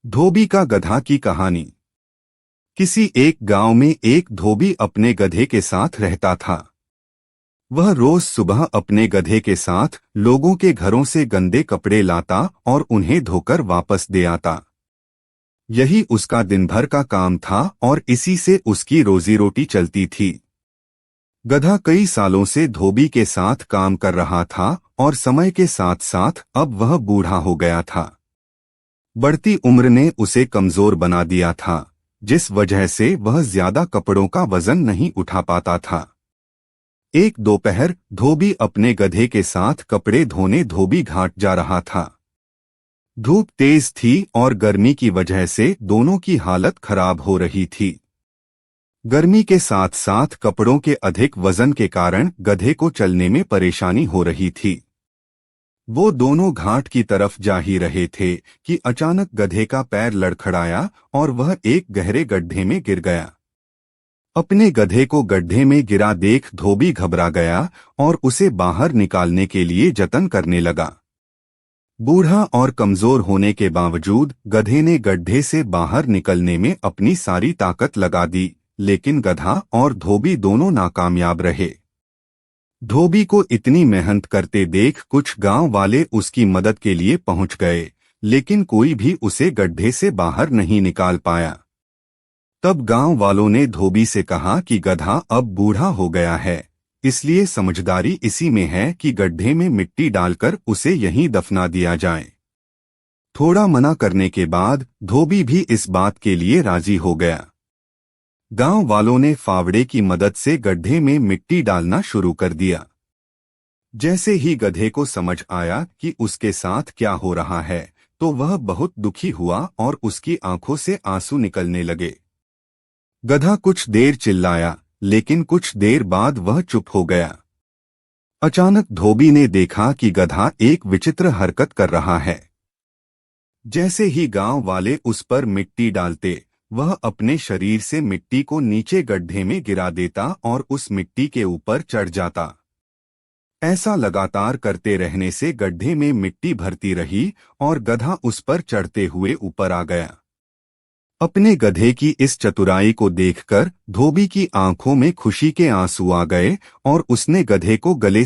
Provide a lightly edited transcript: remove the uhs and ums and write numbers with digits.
धोबी का गधा की कहानी। किसी एक गांव में एक धोबी अपने गधे के साथ रहता था। वह रोज सुबह अपने गधे के साथ लोगों के घरों से गंदे कपड़े लाता और उन्हें धोकर वापस दे आता। यही उसका दिन भर का काम था और इसी से उसकी रोजी रोटी चलती थी। गधा कई सालों से धोबी के साथ काम कर रहा था और समय के साथ साथ अब वह बूढ़ा हो गया था। बढ़ती उम्र ने उसे कमजोर बना दिया था, जिस वजह से वह ज्यादा कपड़ों का वजन नहीं उठा पाता था। एक दोपहर धोबी अपने गधे के साथ कपड़े धोने धोबी घाट जा रहा था। धूप तेज थी और गर्मी की वजह से दोनों की हालत खराब हो रही थी। गर्मी के साथ साथ कपड़ों के अधिक वजन के कारण गधे को चलने में परेशानी हो रही थी। वो दोनों घाट की तरफ जा ही रहे थे कि अचानक गधे का पैर लड़खड़ाया और वह एक गहरे गड्ढे में गिर गया। अपने गधे को गड्ढे में गिरा देख धोबी घबरा गया और उसे बाहर निकालने के लिए जतन करने लगा। बूढ़ा और कमजोर होने के बावजूद गधे ने गड्ढे से बाहर निकलने में अपनी सारी ताकत लगा दी, लेकिन गधा और धोबी दोनों नाकामयाब रहे। धोबी को इतनी मेहनत करते देख कुछ गांव वाले उसकी मदद के लिए पहुंच गए, लेकिन कोई भी उसे गड्ढे से बाहर नहीं निकाल पाया। तब गांव वालों ने धोबी से कहा कि गधा अब बूढ़ा हो गया है, इसलिए समझदारी इसी में है कि गड्ढे में मिट्टी डालकर उसे यहीं दफना दिया जाए। थोड़ा मना करने के बाद धोबी भी इस बात के लिए राजी हो गया। गांव वालों ने फावड़े की मदद से गड्ढे में मिट्टी डालना शुरू कर दिया। जैसे ही गधे को समझ आया कि उसके साथ क्या हो रहा है, तो वह बहुत दुखी हुआ और उसकी आंखों से आंसू निकलने लगे। गधा कुछ देर चिल्लाया, लेकिन कुछ देर बाद वह चुप हो गया। अचानक धोबी ने देखा कि गधा एक विचित्र हरकत कर रहा है। जैसे ही गांव वाले उस पर मिट्टी डालते, वह अपने शरीर से मिट्टी को नीचे गड्ढे में गिरा देता और उस मिट्टी के ऊपर चढ़ जाता। ऐसा लगातार करते रहने से गड्ढे में मिट्टी भरती रही और गधा उस पर चढ़ते हुए ऊपर आ गया। अपने गधे की इस चतुराई को देखकर धोबी की आंखों में खुशी के आंसू आ गए और उसने गधे को गले